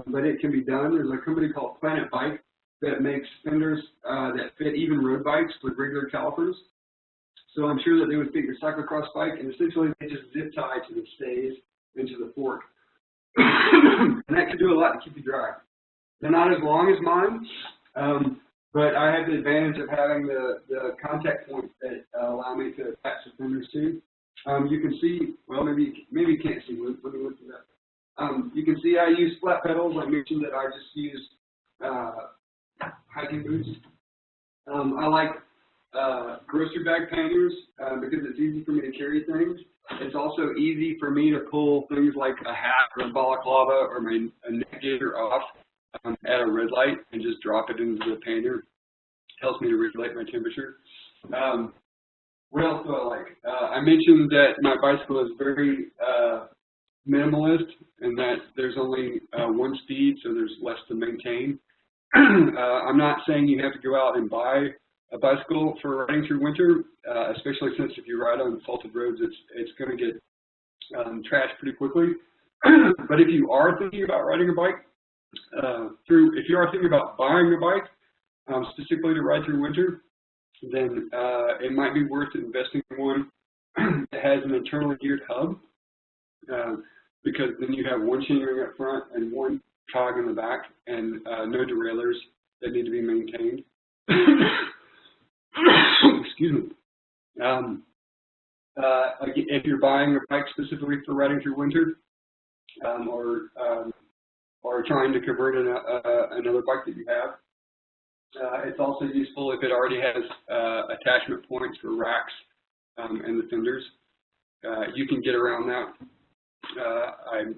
but it can be done. There's a company called Planet Bike that makes fenders that fit even road bikes with regular calipers. So I'm sure that they would fit your cyclocross bike, and essentially they just zip tie to the stays into the fork. And that can do a lot to keep you dry. They're not as long as mine, but I have the advantage of having the contact points that allow me to attach the fenders to. You can see, well, maybe you can't see. Let me look it up. You can see I use flat pedals. I mentioned that I just use hiking boots. I like grocery bag panniers because it's easy for me to carry things. It's also easy for me to pull things like a hat or a balaclava or a neck gaiter off at a red light and just drop it into the pannier. Helps me to regulate my temperature. What else do I like? I mentioned that my bicycle is very minimalist in that there's only one speed, so there's less to maintain. I'm not saying you have to go out and buy a bicycle for riding through winter, especially since if you ride on salted roads, it's going to get trashed pretty quickly. But if you are thinking about riding a bike if you are thinking about buying a bike specifically to ride through winter, then it might be worth investing in one that has an internally geared hub, because then you have one chainring up front and one cog in the back, and no derailleurs that need to be maintained. Excuse me. If you're buying a bike specifically for riding through winter, or trying to convert another bike that you have, it's also useful if it already has attachment points for racks and the fenders. You can get around that.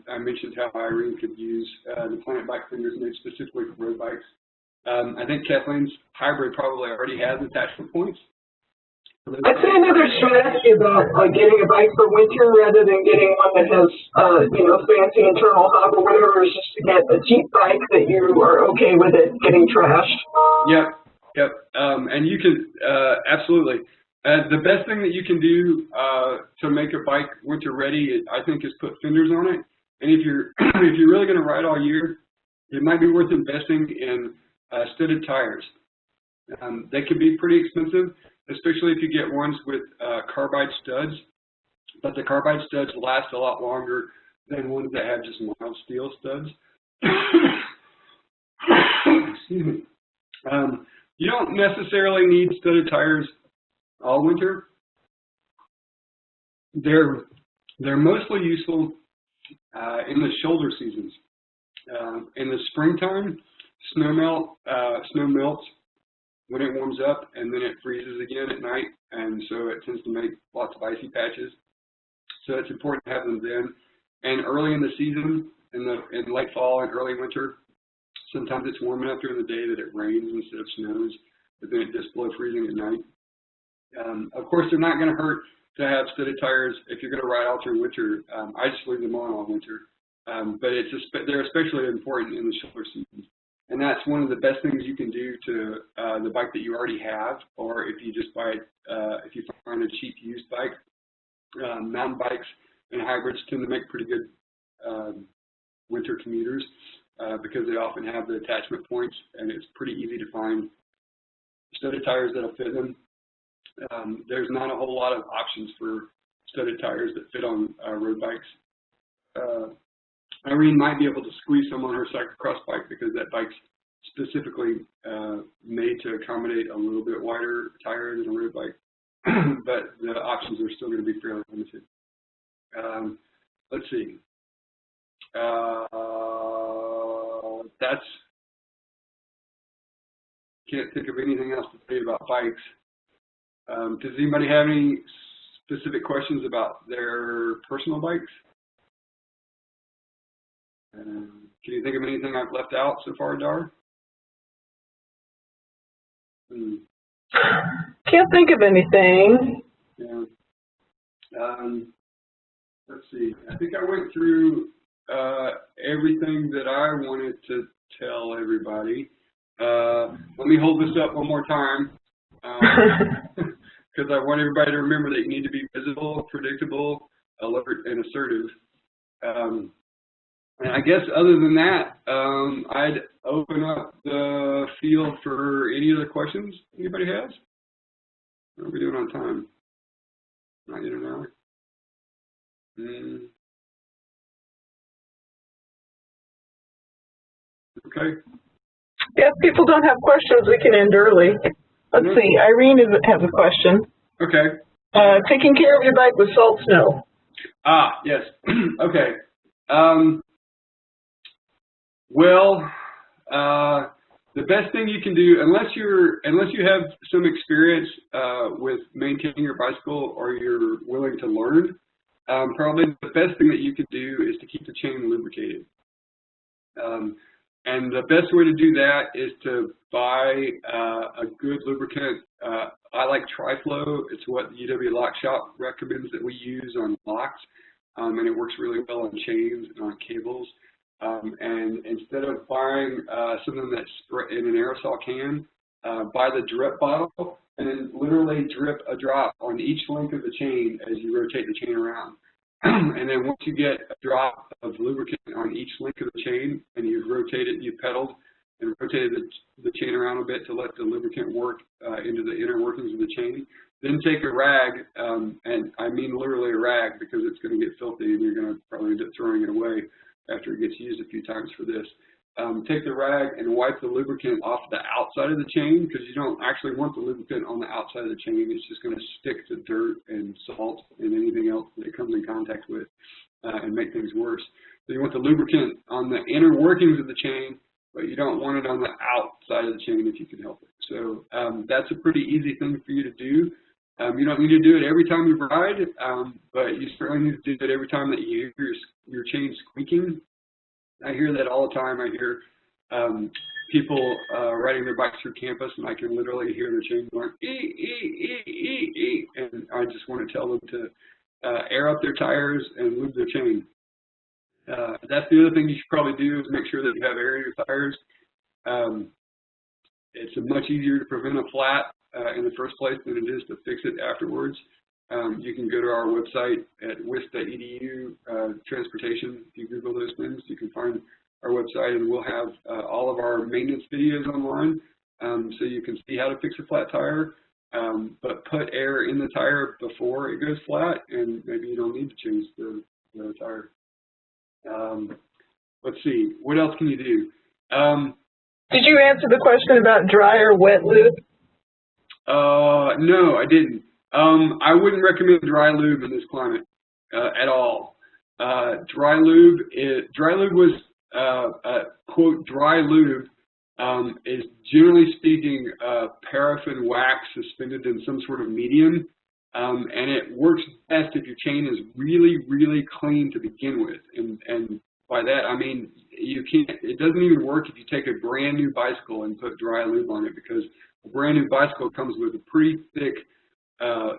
I mentioned how Irene could use the Planet Bike fenders made specifically for road bikes. I think Kathleen's hybrid probably already has attachment points. I'd say another strategy about getting a bike for winter rather than getting one that has, fancy internal hub or whatever is just to get a cheap bike that you are okay with it getting trashed. Yep. And you can, absolutely. The best thing that you can do to make a bike winter ready, I think, is put fenders on it. And if you're really going to ride all year, it might be worth investing in studded tires. They can be pretty expensive, especially if you get ones with carbide studs. But the carbide studs last a lot longer than ones that have just mild steel studs. Excuse me. You don't necessarily need studded tires all winter. They're mostly useful in the shoulder seasons. In the springtime, snow melts when it warms up, and then it freezes again at night, and so it tends to make lots of icy patches. So it's important to have them then. And early in the season, in late fall and early winter, sometimes it's warm enough during the day that it rains instead of snows, but then it does below freezing at night. Of course, they're not going to hurt to have studded tires if you're going to ride all through winter. I just leave them on all winter, but they're especially important in the shoulder seasons. And that's one of the best things you can do to the bike that you already have, or if you just buy it, if you find a cheap used bike. Mountain bikes and hybrids tend to make pretty good winter commuters because they often have the attachment points, and it's pretty easy to find studded tires that'll fit them. There's not a whole lot of options for studded tires that fit on road bikes. Irene might be able to squeeze some on her cyclocross bike because that bike's specifically made to accommodate a little bit wider tire than a road bike, but the options are still going to be fairly limited. Let's see. Can't think of anything else to say about bikes. Does anybody have any specific questions about their personal bikes? Can you think of anything I've left out so far, Dar? Can't think of anything. Yeah. Let's see. I think I went through everything that I wanted to tell everybody. Let me hold this up one more time because I want everybody to remember that you need to be visible, predictable, alert, and assertive. And I guess other than that, I'd open up the field for any other questions anybody has. What are we doing on time? Not yet an hour. Okay. If people don't have questions, we can end early. Let's see. Irene has a question. Okay. Taking care of your bike with salt snow. Ah, yes. Okay. Well, the best thing you can do, unless you have some experience with maintaining your bicycle or you're willing to learn, probably the best thing that you could do is to keep the chain lubricated. And the best way to do that is to buy a good lubricant. I like Tri-Flow. It's what the UW Lock Shop recommends that we use on locks. and it works really well on chains and on cables. And instead of buying something that's in an aerosol can, buy the drip bottle and then literally drip a drop on each link of the chain as you rotate the chain around. And then once you get a drop of lubricant on each link of the chain and you've rotated, you've pedaled and rotated the chain around a bit to let the lubricant work into the inner workings of the chain, then take a rag, and I mean literally a rag because it's going to get filthy and you're going to probably end up throwing it away after it gets used a few times for this. Take the rag and wipe the lubricant off the outside of the chain because you don't actually want the lubricant on the outside of the chain. It's just going to stick to dirt and salt and anything else that it comes in contact with and make things worse. So you want the lubricant on the inner workings of the chain, but you don't want it on the outside of the chain if you can help it. So that's a pretty easy thing for you to do. You don't need to do it every time you ride, but you certainly need to do it every time that you hear your chain squeaking. I hear that all the time. I hear people riding their bikes through campus, and I can literally hear their chain going, ee, ee, ee, ee, ee, and I just want to tell them to air up their tires and lube their chain. That's the other thing you should probably do is make sure that you have air in your tires. It's much easier to prevent a flat in the first place than it is to fix it afterwards. You can go to our website at wisc.edu, transportation. If you Google those things, you can find our website, and we'll have all of our maintenance videos online so you can see how to fix a flat tire. But put air in the tire before it goes flat, and maybe you don't need to change the tire. Let's see, what else can you do? Did you answer the question about dry or wet lube? No, I didn't. I wouldn't recommend dry lube in this climate at all. Dry lube was, quote, dry lube is generally speaking paraffin wax suspended in some sort of medium, and it works best if your chain is really, really clean to begin with. And by that, I mean, it doesn't even work if you take a brand new bicycle and put dry lube on it, because a brand new bicycle comes with a pretty thick,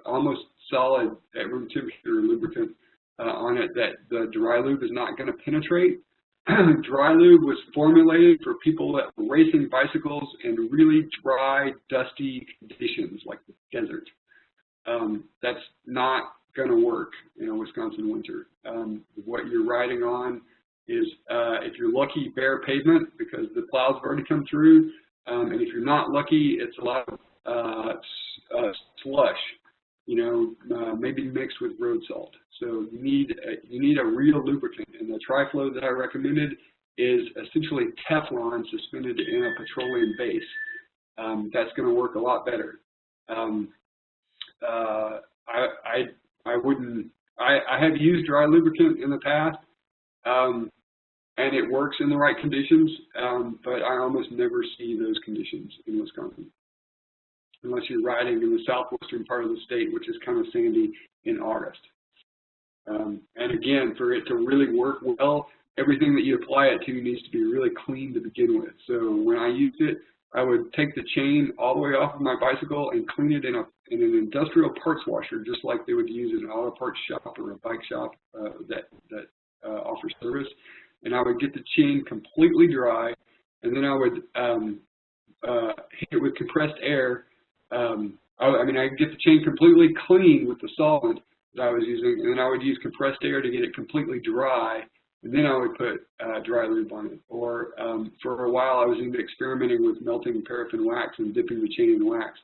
almost solid at room temperature lubricant on it that the dry lube is not going to penetrate. Dry lube was formulated for people that were racing bicycles in really dry, dusty conditions like the desert. That's not going to work in a Wisconsin winter. What you're riding on is, if you're lucky, bare pavement because the plows have already come through. And if you're not lucky, it's a lot of slush, maybe mixed with road salt. So you need a real lubricant. And the Tri-Flow that I recommended is essentially Teflon suspended in a petroleum base. That's going to work a lot better. I have used dry lubricant in the past. And it works in the right conditions, but I almost never see those conditions in Wisconsin, unless you're riding in the southwestern part of the state, which is kind of sandy in August. And again, for it to really work well, everything that you apply it to needs to be really clean to begin with. So when I used it, I would take the chain all the way off of my bicycle and clean it in an industrial parts washer, just like they would use in an auto parts shop or a bike shop that offers service. And I would get the chain completely dry, and then I would hit it with compressed air. I'd get the chain completely clean with the solvent that I was using, and then I would use compressed air to get it completely dry, and then I would put dry lube on it. Or for a while, I was even experimenting with melting paraffin wax and dipping the chain in wax,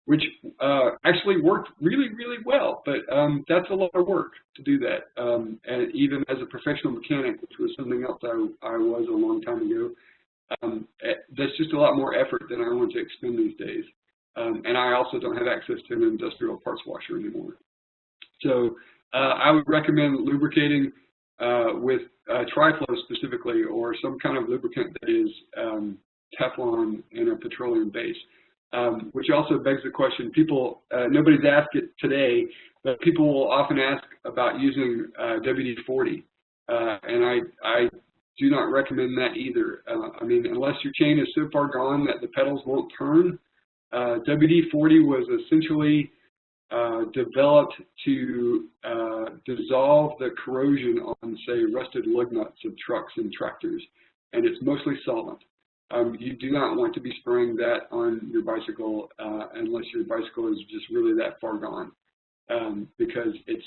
which actually worked really, really well. But that's a lot of work to do that. And even as a professional mechanic, which was something else I was a long time ago, that's just a lot more effort than I want to expend these days. And I also don't have access to an industrial parts washer anymore. So I would recommend lubricating with Tri-Flow specifically, or some kind of lubricant that is Teflon in a petroleum base. Which also begs the question, nobody's asked it today, but people will often ask about using WD-40, and I do not recommend that either. Unless your chain is so far gone that the pedals won't turn, WD-40 was essentially developed to dissolve the corrosion on, say, rusted lug nuts of trucks and tractors, and it's mostly solvent. You do not want to be spraying that on your bicycle unless your bicycle is just really that far gone, because it's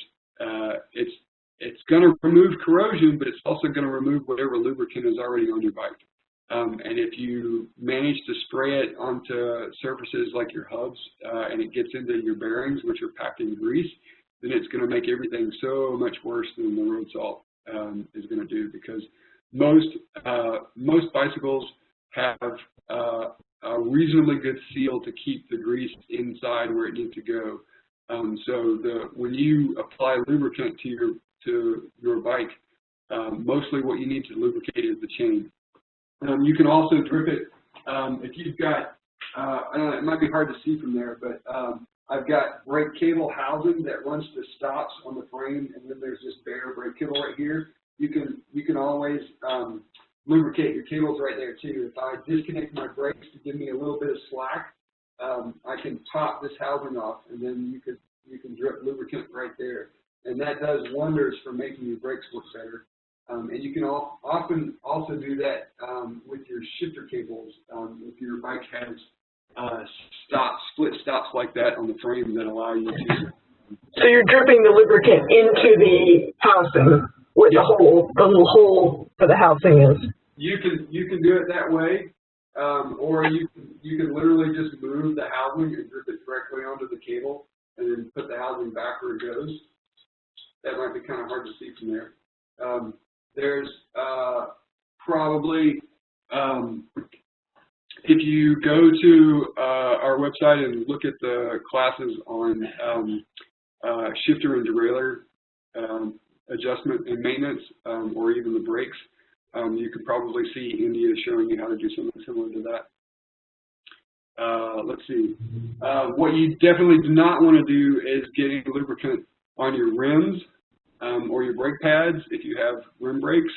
going to remove corrosion, but it's also going to remove whatever lubricant is already on your bike. And if you manage to spray it onto surfaces like your hubs and it gets into your bearings, which are packed in grease, then it's going to make everything so much worse than the road salt is going to do, because most bicycles have a reasonably good seal to keep the grease inside where it needs to go. So when you apply lubricant to your bike, mostly what you need to lubricate is the chain. You can also drip it if you've got, I don't know, it might be hard to see from there, but I've got brake cable housing that runs to stops on the frame, and then there's this bare brake cable right here. You can always lubricate your cables right there too. If I disconnect my brakes to give me a little bit of slack, I can top this housing off, and then you can drip lubricant right there, and that does wonders for making your brakes work better. And you can often also do that with your shifter cables. If your bike has split stops like that on the frame that allow you to. So you're dripping the lubricant into the housing where the little hole for the housing is. You can do it that way, or you can literally just move the housing and drip it directly onto the cable, and then put the housing back where it goes. That might be kind of hard to see from there. There's probably, if you go to our website and look at the classes on shifter and derailleur adjustment and maintenance, or even the brakes, you could probably see India showing you how to do something similar to that. Let's see. What you definitely do not want to do is getting lubricant on your rims or your brake pads if you have rim brakes,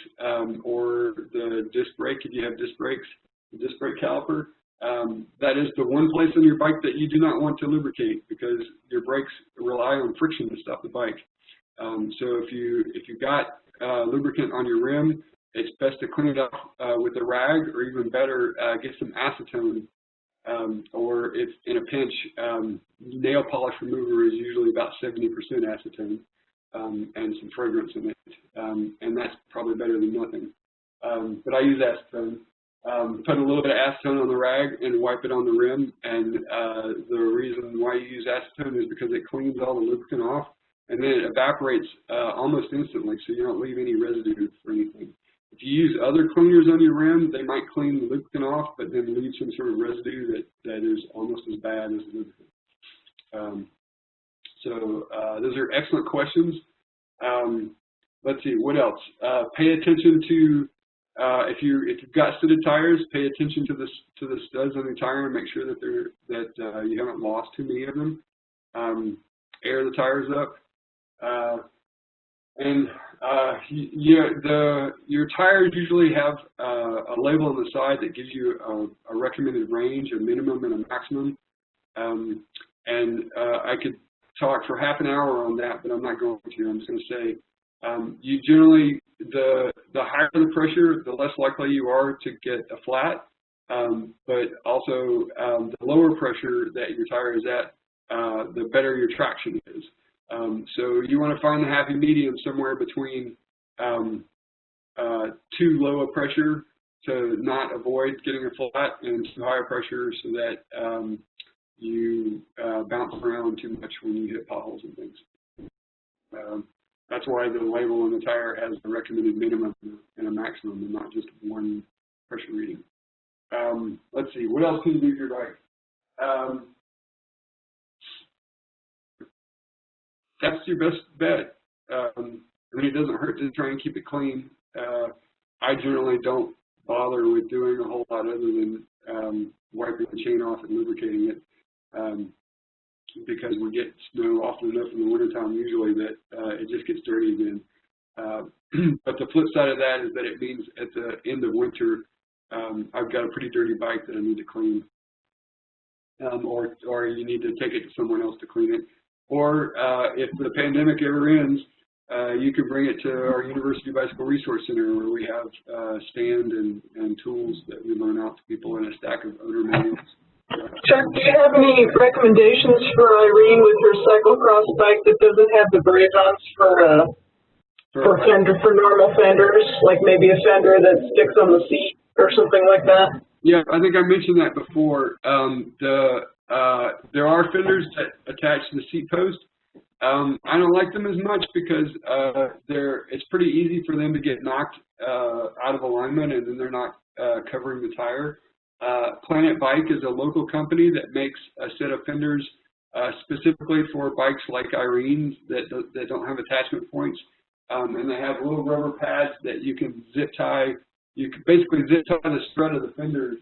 or the disc brake if you have disc brakes, the disc brake caliper. That is the one place on your bike that you do not want to lubricate, because your brakes rely on friction to stop the bike. So if you've got lubricant on your rim, it's best to clean it up with a rag, or even better, get some acetone. Or if in a pinch, nail polish remover is usually about 70% acetone, and some fragrance in it, and that's probably better than nothing. But I use acetone. Put a little bit of acetone on the rag and wipe it on the rim, and the reason why you use acetone is because it cleans all the lubricant off, and then it evaporates almost instantly, so you don't leave any residue for anything. If you use other cleaners on your rim, they might clean the lubricant off, but then leave some sort of residue that is almost as bad as the lubricant. So those are excellent questions. Let's see, what else? Pay attention to, if you've got studded tires, pay attention to the studs on the tire and make sure that you haven't lost too many of them. Air the tires up. Your tires usually have a label on the side that gives you a recommended range, a minimum and a maximum. I could talk for half an hour on that, but I'm not going to. I'm just going to say, you generally, the higher the pressure, the less likely you are to get a flat, but also the lower pressure that your tire is at, the better your traction is. So you want to find the happy medium somewhere between too low a pressure to not avoid getting a flat, and too high a pressure so that you bounce around too much when you hit potholes and things. That's why the label on the tire has the recommended minimum and a maximum, and not just one pressure reading. Let's see, what else can you do with your bike? That's your best bet. I mean, it doesn't hurt to try and keep it clean. I generally don't bother with doing a whole lot other than wiping the chain off and lubricating it, because we get snow often enough in the wintertime usually that it just gets dirty again. But the flip side of that is that it means at the end of winter, I've got a pretty dirty bike that I need to clean, or you need to take it to someone else to clean it. or if the pandemic ever ends, you can bring it to our University Bicycle Resource Center, where we have stand and tools that we loan out to people in a stack of owner manuals. Chuck, do you have any recommendations for Irene with her cyclocross bike that doesn't have the braze-ons for normal fenders, like maybe a fender that sticks on the seat or something like that? Yeah, I think I mentioned that before. There are fenders that attach to the seat post. I don't like them as much because it's pretty easy for them to get knocked out of alignment, and then they're not covering the tire. Planet Bike is a local company that makes a set of fenders specifically for bikes like Irene's that don't have attachment points, and they have little rubber pads that you can zip tie. You can basically zip tie the strut of the fender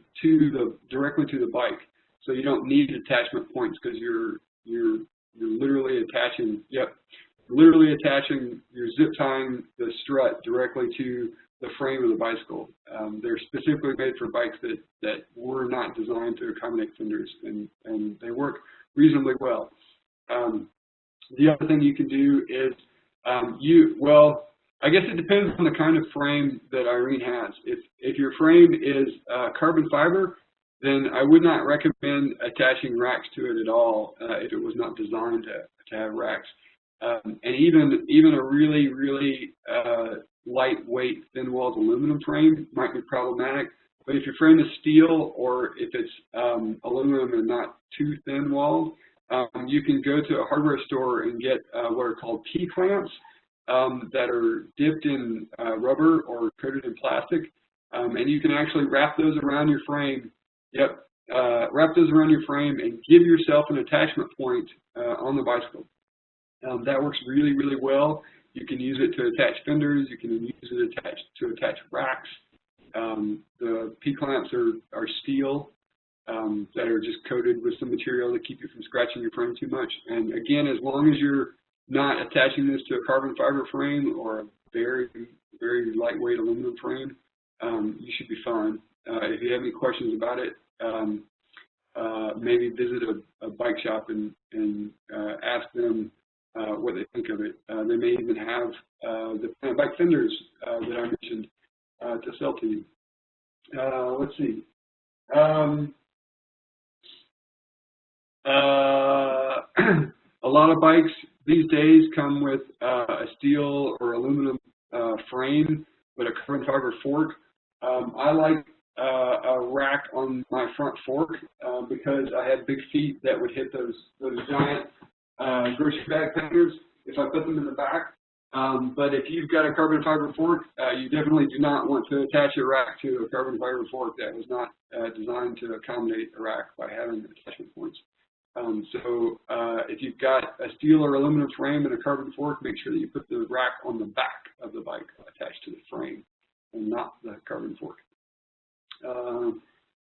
directly to the bike, so you don't need attachment points because you're literally attaching. You're zip tying the strut directly to the frame of the bicycle. They're specifically made for bikes that were not designed to accommodate fenders, and they work reasonably well. The other thing you can do is I guess it depends on the kind of frame that Irene has. If your frame is carbon fiber, then I would not recommend attaching racks to it at all if it was not designed to have racks. And even a really, really lightweight, thin-walled aluminum frame might be problematic. But if your frame is steel, or if it's aluminum and not too thin-walled, you can go to a hardware store and get what are called T-clamps that are dipped in rubber or coated in plastic, and you can actually wrap those around your frame. Wrap those around your frame and give yourself an attachment point on the bicycle. That works really, really well. You can use it to attach fenders. You can use it to attach racks. The P-clamps are steel that are just coated with some material to keep you from scratching your frame too much. And again, as long as you're not attaching this to a carbon fiber frame or a very, very lightweight aluminum frame, you should be fine. If you have any questions about it, maybe visit a bike shop and ask them what they think of it. They may even have the bike fenders that I mentioned to sell to you. Let's see. A lot of bikes these days come with a steel or aluminum frame, but a carbon fiber fork. I like a rack on my front fork because I have big feet that would hit those giant grocery bag fenders if I put them in the back. But if you've got a carbon fiber fork, you definitely do not want to attach a rack to a carbon fiber fork that was not designed to accommodate a rack by having attachment points. So if you've got a steel or aluminum frame and a carbon fork, make sure that you put the rack on the back of the bike attached to the frame and not the carbon fork.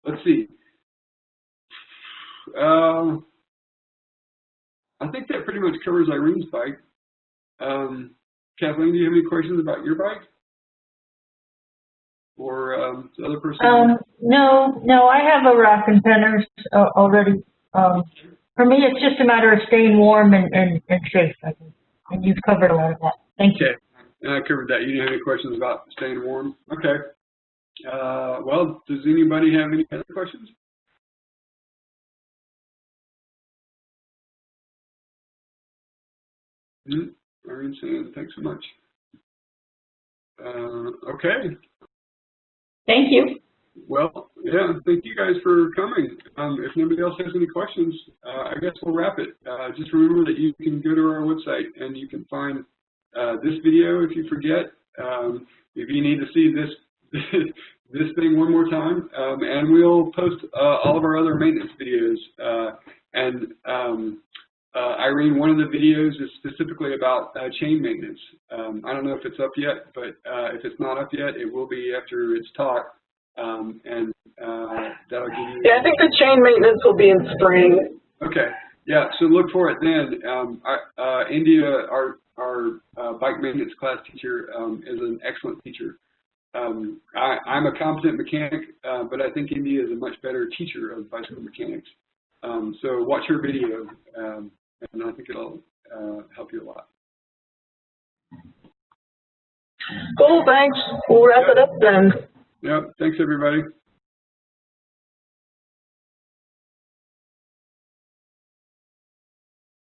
Let's see. I think that pretty much covers Irene's bike. Kathleen, do you have any questions about your bike? Or the other person? No, I have a rack and fenders already. For me, it's just a matter of staying warm and safe, I think. And you've covered a lot of that. Thank you. Okay, I covered that. You didn't have any questions about staying warm? Okay. Well, does anybody have any other questions? Irene saying, thanks so much. Okay. Thank you. Well, yeah, thank you guys for coming. If nobody else has any questions, I guess we'll wrap it. Just remember that you can go to our website and you can find this video if you forget. If you need to see this thing one more time, and we'll post all of our other maintenance videos. Irene, one of the videos is specifically about chain maintenance. I don't know if it's up yet, but if it's not up yet, it will be after it's taught. That'll give you. Yeah, I think the chain maintenance will be in spring. Okay. Yeah. So look for it then. India, our bike maintenance class teacher, is an excellent teacher. I'm a competent mechanic, but I think India is a much better teacher of bicycle mechanics. So watch her video. and I think it'll help you a lot. Cool, thanks. We'll wrap it up then. Yep, thanks everybody.